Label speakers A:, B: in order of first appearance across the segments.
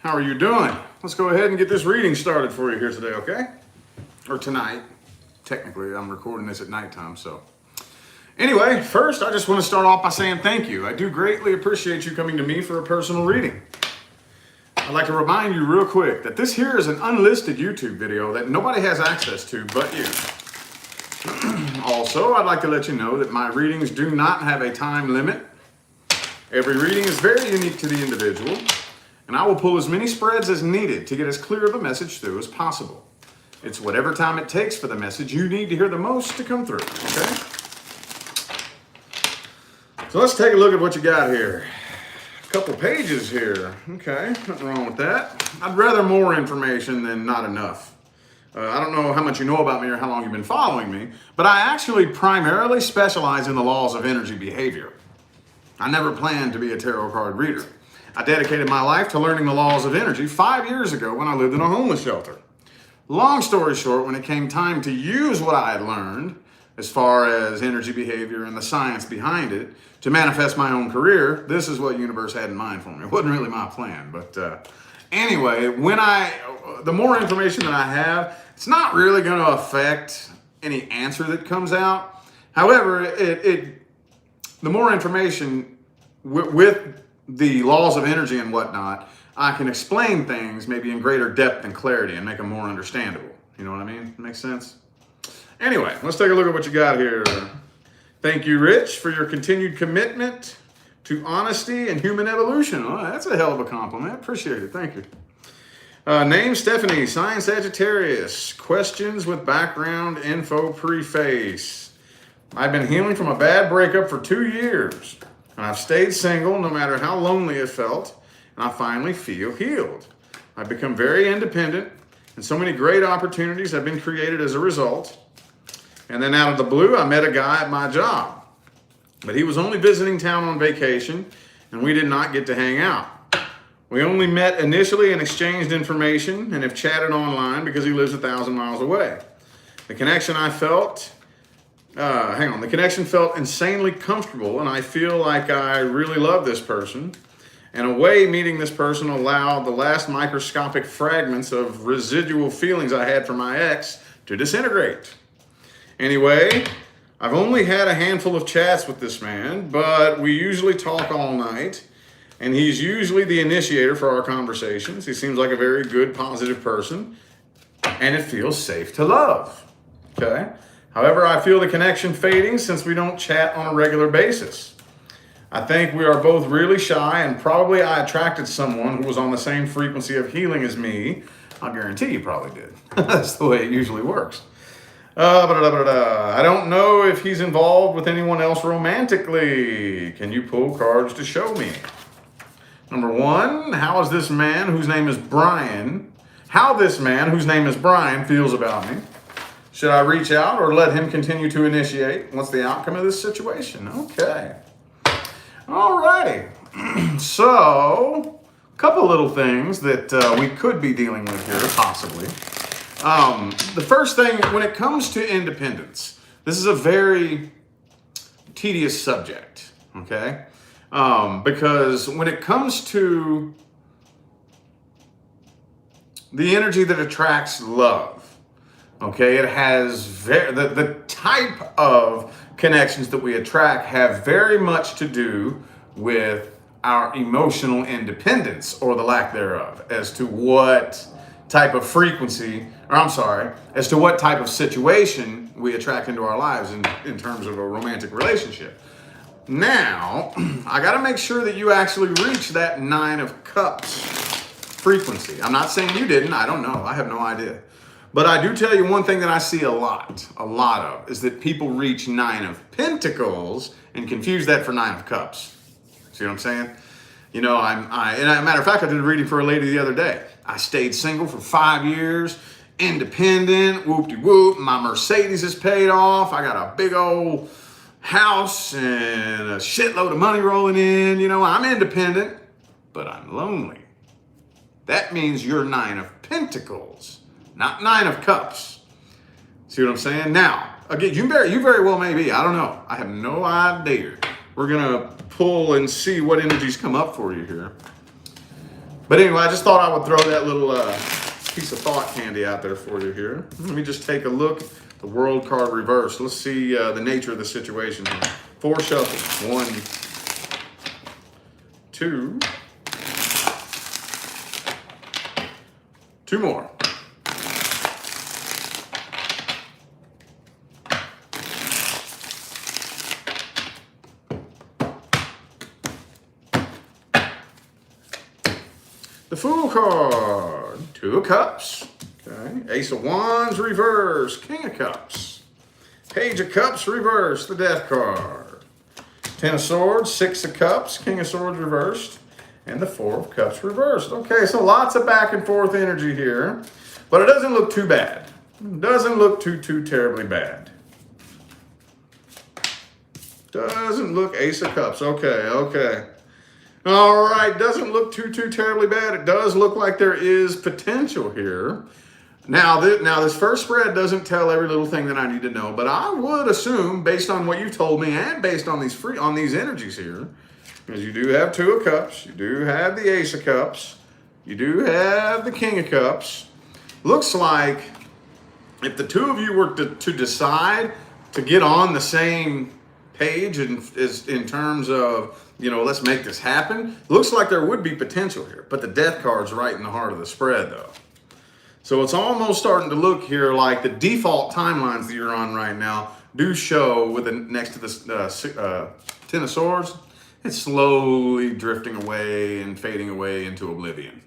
A: How are you doing? Let's go ahead and get this reading started for you here today, okay? Or tonight. Technically, I'm recording this at nighttime, so. Anyway, first, I just want to start off by saying thank you. I do greatly appreciate you coming to me for a personal reading. I'd like to remind you real quick that this here is an unlisted YouTube video that nobody has access to but you. Also, I'd like to let you know that my readings do not have a time limit. Every reading is very unique to the individual, and I will pull as many spreads as needed to get as clear of a message through as possible. It's whatever time it takes for the message you need to hear the most to come through, okay? So let's take a look at what you got here. A couple pages here. Okay, nothing wrong with that. I'd rather more information than not enough. I don't know how much you know about me or how long you've been following me, but I actually primarily specialize in the laws of energy behavior. I never planned to be a tarot card reader. I dedicated my life to learning the laws of energy 5 years ago when I lived in a homeless shelter. Long story short, when it came time to use what I had learned, as far as energy behavior and the science behind it, to manifest my own career, this is what the universe had in mind for me. It wasn't really my plan, but anyway, the more information that I have, it's not really going to affect any answer that comes out. However, the more information with the laws of energy and whatnot, I can explain things maybe in greater depth and clarity and make them more understandable. You know what I mean? Makes sense? Anyway, let's take a look at what you got here. Thank you, Rich, for your continued commitment to honesty and human evolution. Oh, that's a hell of a compliment. Appreciate it. Thank you. Name Stephanie, sign Sagittarius. Questions with background info preface. I've been healing from a bad breakup for 2 years, and I've stayed single no matter how lonely it felt, and I finally feel healed. I've become very independent, and so many great opportunities have been created as a result. And then out of the blue, I met a guy at my job, but he was only visiting town on vacation, and we did not get to hang out. We only met initially and exchanged information and have chatted online because he lives 1,000 miles away. The connection felt insanely comfortable, and I feel like I really love this person. In a way, meeting this person allowed the last microscopic fragments of residual feelings I had for my ex to disintegrate. Anyway, I've only had a handful of chats with this man, but we usually talk all night, and he's usually the initiator for our conversations. He seems like a very good, positive person, and it feels safe to love. Okay? However, I feel the connection fading since we don't chat on a regular basis. I think we are both really shy, and probably I attracted someone who was on the same frequency of healing as me. I'll guarantee you probably did. That's the way it usually works. I don't know if he's involved with anyone else romantically. Can you pull cards to show me? Number one, how this man whose name is Brian feels about me. Should I reach out or let him continue to initiate? What's the outcome of this situation? Okay. All righty. So, a couple little things that we could be dealing with here, possibly. The first thing, when it comes to independence, this is a very tedious subject, okay? Because when it comes to the energy that attracts love, okay, it has the type of connections that we attract have very much to do with our emotional independence or the lack thereof as to what type of as to what type of situation we attract into our lives in terms of a romantic relationship. Now, I got to make sure that you actually reach that 9 of Cups frequency. I'm not saying you didn't. I don't know. I have no idea. But I do tell you one thing that I see a lot of, is that people reach 9 of Pentacles and confuse that for 9 of Cups. See what I'm saying? You know, and as a matter of fact, I did a reading for a lady the other day. I stayed single for 5 years, independent, whoop-de-whoop. My Mercedes is paid off. I got a big old house and a shitload of money rolling in. You know, I'm independent, but I'm lonely. That means you're 9 of Pentacles, not 9 of Cups. See what I'm saying? Now, again, you very well may be. I don't know. I have no idea. We're going to pull and see what energies come up for you here. But anyway, I just thought I would throw that little piece of thought candy out there for you here. Let me just take a look. The world card reversed. Let's see the nature of the situation here. 4 shuffles. 1, 2. 2 more. The Fool card, 2 of Cups. Okay. Ace of Wands reverse, King of Cups. Page of Cups reversed, the Death card. 10 of Swords, 6 of Cups, King of Swords reversed, and the 4 of Cups reversed. Okay, so lots of back and forth energy here, but it doesn't look too bad. It doesn't look too terribly bad. Doesn't look Ace of Cups. Okay. All right, doesn't look too terribly bad. It does look like there is potential here. Now this first spread doesn't tell every little thing that I need to know, but I would assume, based on what you've told me and based on these energies here, because you do have 2 of Cups, you do have the Ace of Cups, you do have the King of Cups. Looks like if the 2 of you were to decide to get on the same page in terms of, let's make this happen, looks like there would be potential here. But the Death card's right in the heart of the spread, though. So it's almost starting to look here like the default timelines that you're on right now do show with next to this 10 of Swords. It's slowly drifting away and fading away into oblivion.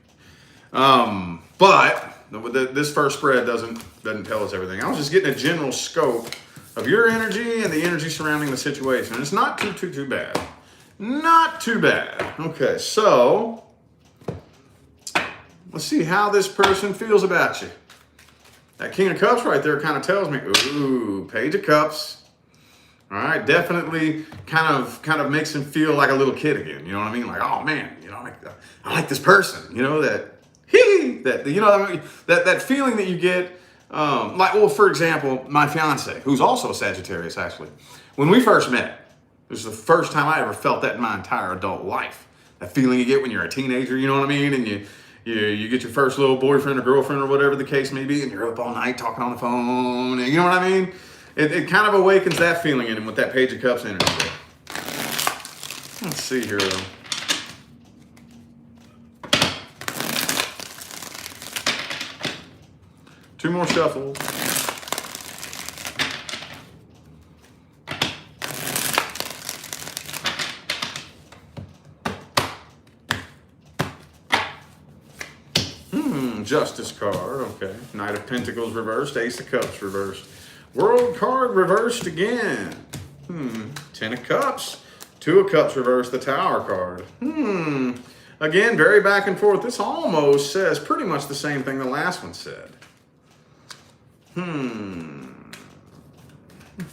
A: But this first spread doesn't tell us everything. I was just getting a general scope of your energy and the energy surrounding the situation. And it's not too bad. Not too bad. Okay, so let's see how this person feels about you. That King of Cups right there kind of tells me, ooh, Page of Cups. All right, definitely kind of makes him feel like a little kid again. You know what I mean? Like, oh man, I like this person. That feeling that you get. For example, my fiance, who's also a Sagittarius, actually, when we first met, this was the first time I ever felt that in my entire adult life. That feeling you get when you're a teenager, you know what I mean? And you get your first little boyfriend or girlfriend or whatever the case may be, and you're up all night talking on the phone, and you know what I mean? It kind of awakens that feeling in him with that Page of Cups energy there. Let's see here, though. Two more shuffles. Justice card, okay. Knight of Pentacles reversed, Ace of Cups reversed. World card reversed again. 10 of Cups, 2 of Cups reversed, the Tower card. Again, very back and forth. This almost says pretty much the same thing the last one said.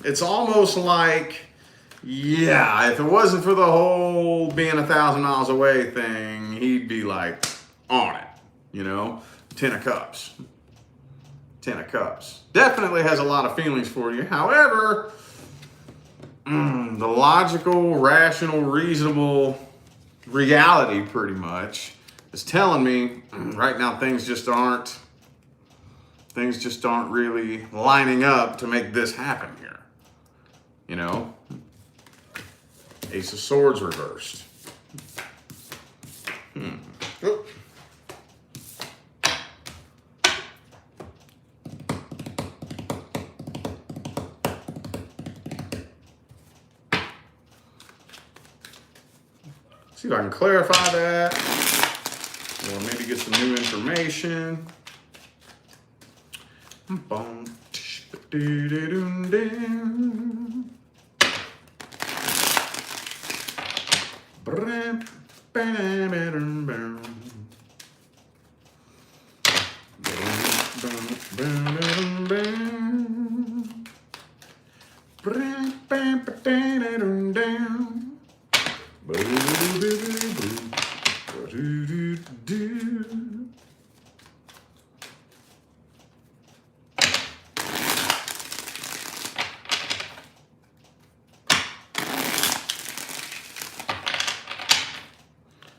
A: It's almost like, yeah, if it wasn't for the whole being 1,000 miles away thing, he'd be like on it, 10 of Cups. 10 of Cups. Definitely has a lot of feelings for you. However, the logical, rational, reasonable reality pretty much is telling me right now things just aren't really lining up to make this happen here. Ace of Swords reversed. Oops. See if I can clarify that, or maybe get some new information.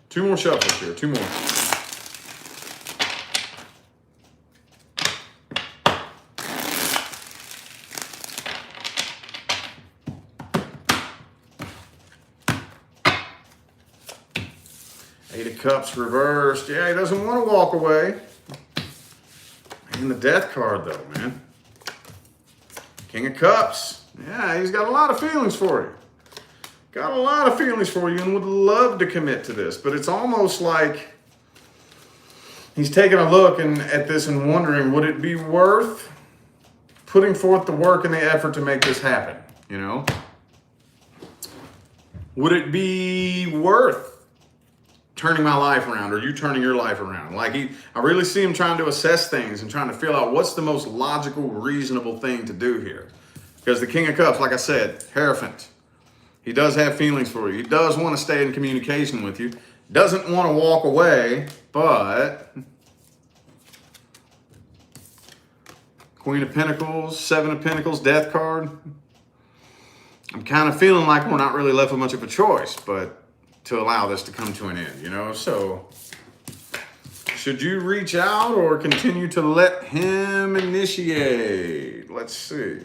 A: Two more shuffles here, 2 more. of Cups reversed. Yeah, he doesn't want to walk away. And the Death card, though, man. King of Cups. Yeah, he's got a lot of feelings for you. Got a lot of feelings for you and would love to commit to this. But it's almost like he's taking a look at this and wondering, would it be worth putting forth the work and the effort to make this happen? You know? Would it be worth turning my life around, or you turning your life around? Like I really see him trying to assess things and trying to feel out what's the most logical, reasonable thing to do here. Because the King of Cups, like I said, Hierophant, he does have feelings for you. He does want to stay in communication with you. Doesn't want to walk away, but Queen of Pentacles, Seven of Pentacles, Death card. I'm kind of feeling like we're not really left with much of a choice, but to allow this to come to an end, you know? So should you reach out or continue to let him initiate? Let's see.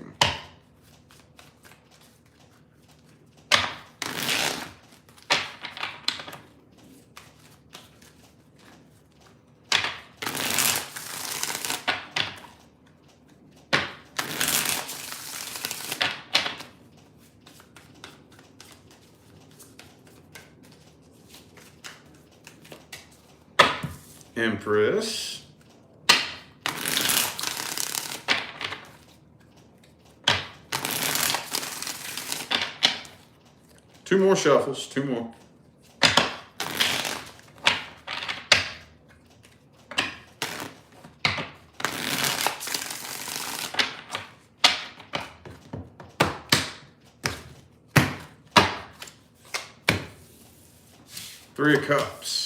A: Empress. Two more shuffles, two more. Three of Cups.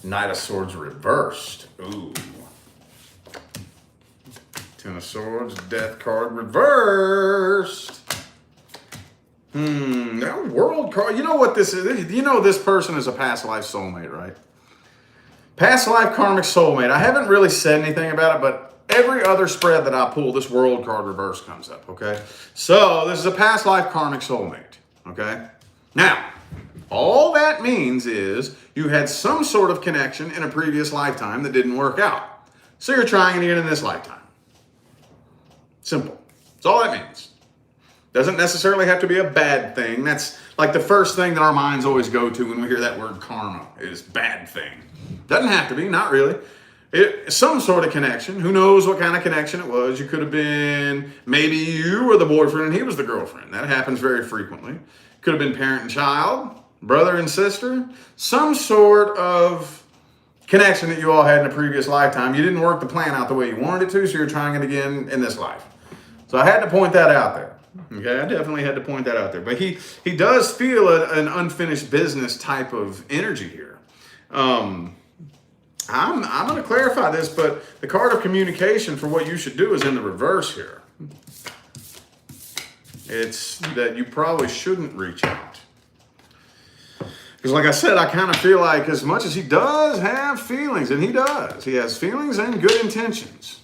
A: Knight of Swords reversed. Ooh. Ten of Swords, Death card reversed. That World card. You know what this is? You know this person is a past life soulmate, right? Past life karmic soulmate. I haven't really said anything about it, but every other spread that I pull, this World card reverse comes up, okay? So this is a past life karmic soulmate, okay? Now, all that means is you had some sort of connection in a previous lifetime that didn't work out. So you're trying it again in this lifetime. Simple. That's all that means. Doesn't necessarily have to be a bad thing. That's like the first thing that our minds always go to when we hear that word karma is bad thing. Doesn't have to be, not really. Some sort of connection. Who knows what kind of connection it was. You could have been, maybe you were the boyfriend and he was the girlfriend. That happens very frequently. Could have been parent and child. Brother and sister, some sort of connection that you all had in a previous lifetime. You didn't work the plan out the way you wanted it to, so you're trying it again in this life. So I had to point that out there. Okay, I definitely had to point that out there. But he does feel an unfinished business type of energy here. I'm going to clarify this, but the card of communication for what you should do is in the reverse here. It's that you probably shouldn't reach out. Because like I said, I kind of feel like as much as he does have feelings, and he does, he has feelings and good intentions.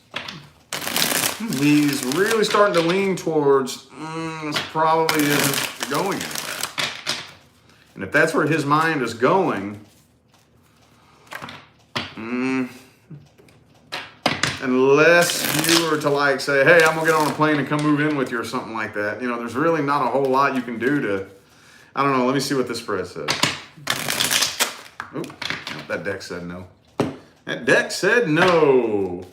A: He's really starting to lean towards, this probably isn't going anywhere. And if that's where his mind is going, unless you were to like say, hey, I'm gonna get on a plane and come move in with you or something like that, you know, there's really not a whole lot you can do to, I don't know, let me see what this spread says. Oh, that deck said no. That deck said no.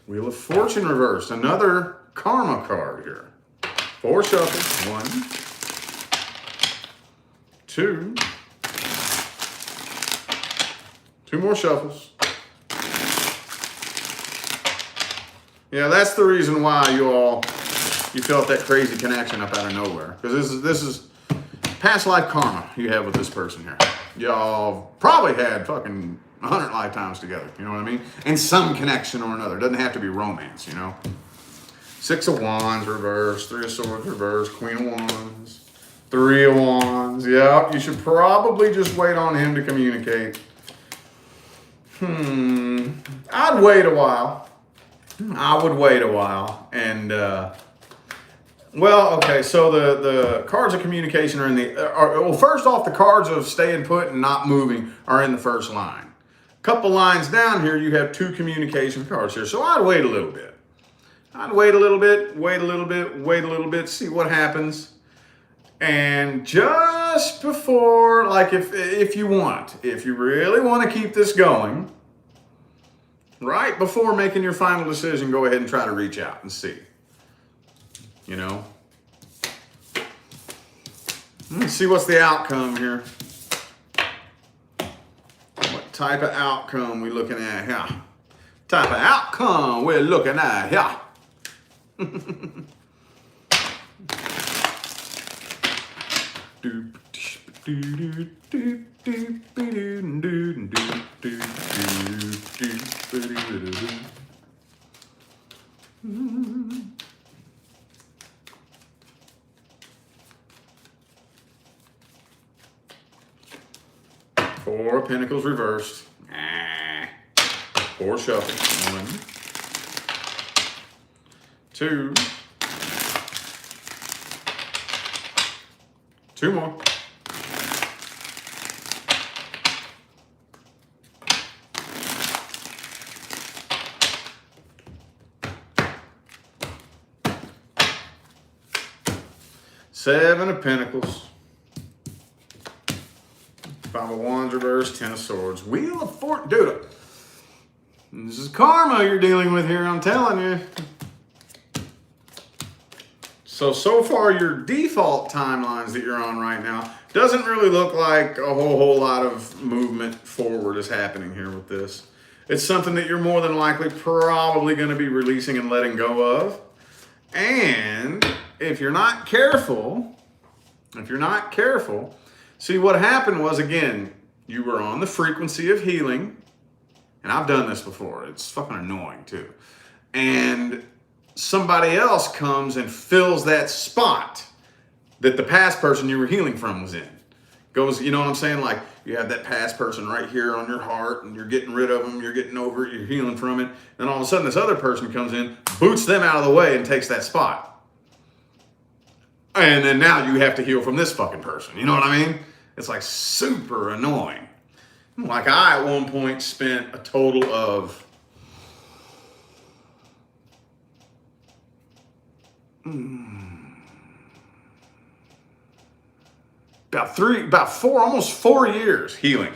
A: Wheel of Fortune reversed. Another karma card here. 4 shuffles. 1, 2. 2 more shuffles. Yeah, that's the reason why you felt that crazy connection up out of nowhere. Because this is past life karma you have with this person here. Y'all probably had fucking 100 lifetimes together, you know what I mean? And some connection or another. It doesn't have to be romance, you know? 6 of Wands reversed, 3 of Swords reversed, Queen of Wands, 3 of Wands. Yeah, you should probably just wait on him to communicate. I'd wait a while. I would wait a while. And, well, okay, so the cards of communication are in the, well, first off, the cards of staying put and not moving are in the first line. A couple lines down here, you have 2 communication cards here. So I'd wait a little bit. I'd wait a little bit, wait a little bit, wait a little bit, see what happens. And just before, like if you really want to keep this going, right before making your final decision, go ahead and try to reach out and see. You know? Let's see what's the outcome here. What type of outcome we looking at here? Type of outcome we're looking at here. Four of Pentacles reversed. Four shuffle. 1, 2. 2 more. Seven of Pentacles. 5 of Wands reversed. 10 of Swords. Wheel of Fortune. Dude, this is karma you're dealing with here, I'm telling you. So far your default timelines that you're on right now doesn't really look like a whole lot of movement forward is happening here with this. It's something that you're more than likely probably going to be releasing and letting go of. And if you're not careful, see what happened was, again, you were on the frequency of healing. And I've done this before. It's fucking annoying too. And somebody else comes and fills that spot that the past person you were healing from was in. Goes, you know what I'm saying? Like you have that past person right here on your heart and you're getting rid of them, you're getting over it, you're healing from it. Then all of a sudden this other person comes in, boots them out of the way and takes that spot. And then now you have to heal from this fucking person. You know what I mean? It's like super annoying. Like I at one point spent a total of about 4, almost 4 years healing.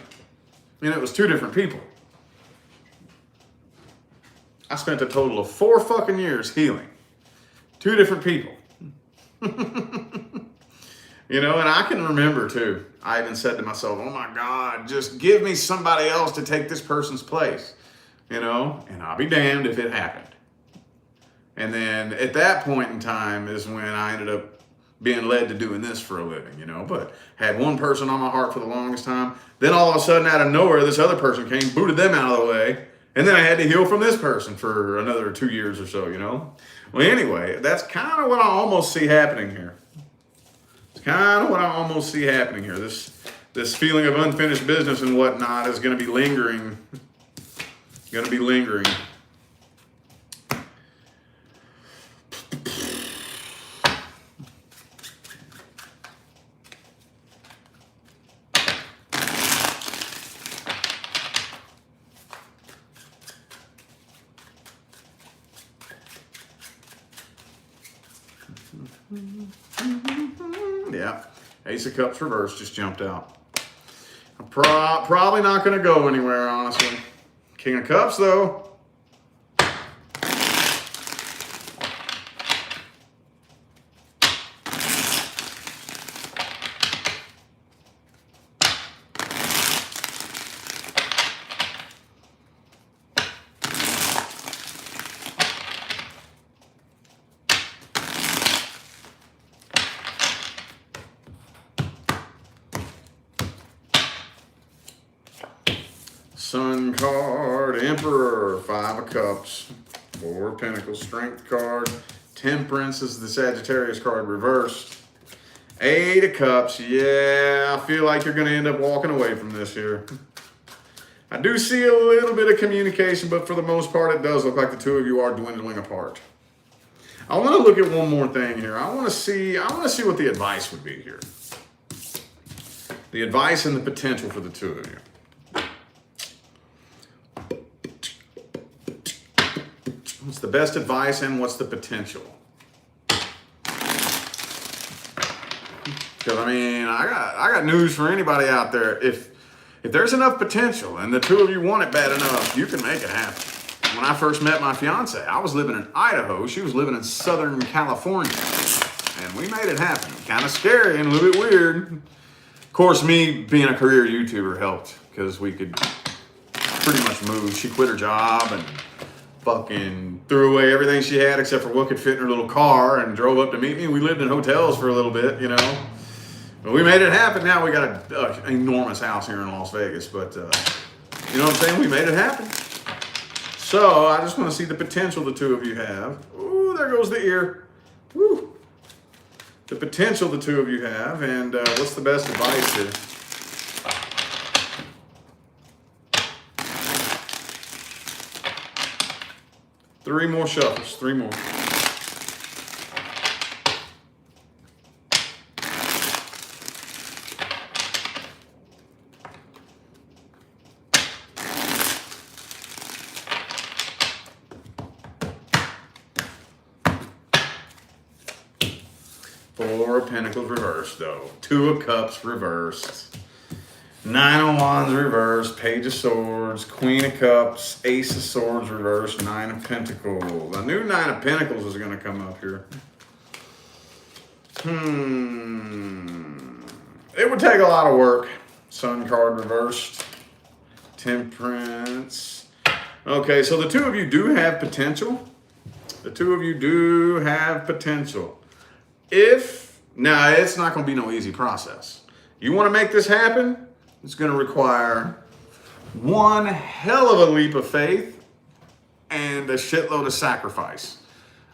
A: And it was 2 different people. I spent a total of 4 fucking years healing 2 different people. You know, and I can remember too, I even said to myself, oh my God, just give me somebody else to take this person's place, you know, and I'll be damned if it happened. And then at that point in time is when I ended up being led to doing this for a living, you know, but had one person on my heart for the longest time. Then all of a sudden out of nowhere, this other person came, booted them out of the way. And then I had to heal from this person for another 2 years or so, you know. Well, anyway, that's kind of what I almost see happening here. It's kind of what I almost see happening here. This feeling of unfinished business and whatnot is going to be lingering. Yeah, Ace of Cups reversed just jumped out. I'm probably not going to go anywhere, honestly. King of Cups, though. Sun card, Emperor, 5 of Cups, 4 of Pentacles, Strength card, Temperance is the Sagittarius card reversed, 8 of Cups. Yeah, I feel like you're going to end up walking away from this here. I do see a little bit of communication, but for the most part, it does look like the two of you are dwindling apart. I want to look at one more thing here. I want to see what the advice would be here. The advice and the potential for the two of you. What's the best advice and what's the potential? Because I mean, I got news for anybody out there. If there's enough potential and the two of you want it bad enough, you can make it happen. When I first met my fiance, I was living in Idaho. She was living in Southern California. And we made it happen. Kind of scary and a little bit weird. Of course, me being a career YouTuber helped because we could pretty much move. She quit her job and fucking threw away everything she had except for what could fit in her little car and drove up to meet me. We lived in hotels for a little bit, you know. But we made it happen. Now we got an enormous house here in Las Vegas. But, you know what I'm saying? We made it happen. So I just want to see the potential the two of you have. Ooh, there goes the ear. Woo. The potential the two of you have. And what's the best advice here? Three more shuffles. Three more. Four of Pentacles reversed, though. Two of Cups reversed. Nine of Wands reversed. Page of Swords. Queen of Cups. Ace of Swords reversed. Nine of Pentacles. I knew Nine of Pentacles was going to come up here. It would take a lot of work. Sun card reversed. Temperance. Okay, so the two of you do have potential. The two of you do have potential. Now it's not going to be no easy process. You want to make this happen? It's going to require one hell of a leap of faith and a shitload of sacrifice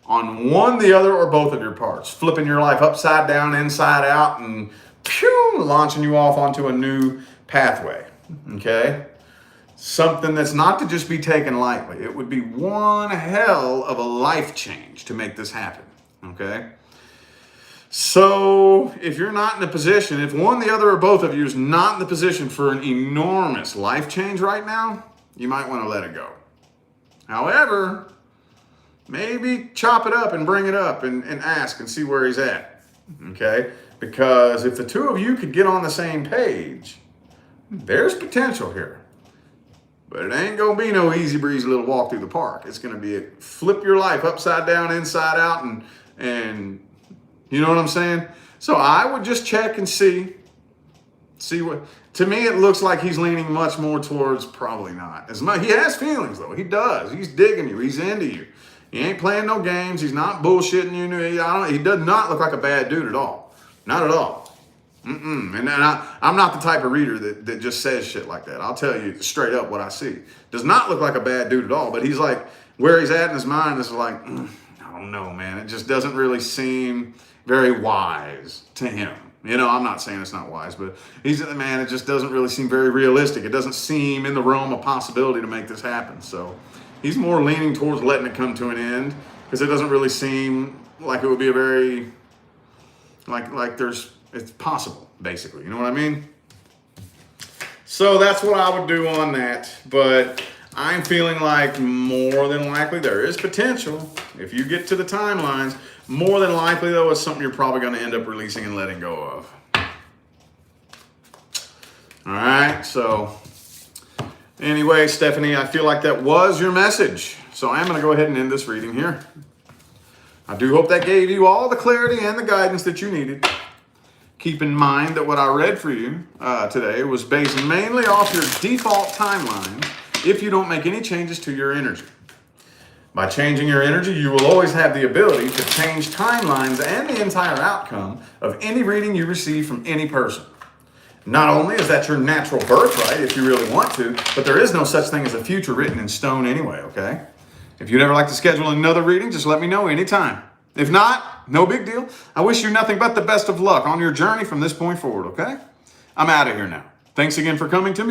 A: on one, the other, or both of your parts. Flipping your life upside down, inside out, and pew, launching you off onto a new pathway. Okay? Something that's not to just be taken lightly. It would be one hell of a life change to make this happen. Okay? So if you're not in a position, if one, the other, or both of you is not in the position for an enormous life change right now, you might want to let it go. However, maybe chop it up and bring it up and ask and see where he's at. Okay? Because if the two of you could get on the same page, there's potential here. But it ain't going to be no easy breezy little walk through the park. It's going to be a flip your life upside down, inside out, and you know what I'm saying? So I would just check and see what, to me it looks like he's leaning much more towards probably not. As much, he has feelings though, he does. He's digging you, he's into you. He ain't playing no games, he's not bullshitting you. He does not look like a bad dude at all. Not at all. And I'm not the type of reader that just says shit like that. I'll tell you straight up what I see. Does not look like a bad dude at all, but he's like, where he's at in his mind is like, I don't know, man. It just doesn't really seem very wise to him. You know, I'm not saying it's not wise, but he's the man. It just doesn't really seem very realistic. It doesn't seem in the realm of possibility to make this happen. So he's more leaning towards letting it come to an end because it doesn't really seem like it would be a very, it's possible, basically. You know what I mean? So that's what I would do on that. But I'm feeling like more than likely there is potential. If you get to the timelines, more than likely, though, it's something you're probably going to end up releasing and letting go of. All right, so anyway, Stephanie, I feel like that was your message. So I am going to go ahead and end this reading here. I do hope that gave you all the clarity and the guidance that you needed. Keep in mind that what I read for you today was based mainly off your default timeline if you don't make any changes to your energy. By changing your energy, you will always have the ability to change timelines and the entire outcome of any reading you receive from any person. Not only is that your natural birthright if you really want to, but there is no such thing as a future written in stone anyway, okay? If you'd ever like to schedule another reading, just let me know anytime. If not, no big deal. I wish you nothing but the best of luck on your journey from this point forward, okay? I'm out of here now. Thanks again for coming to me.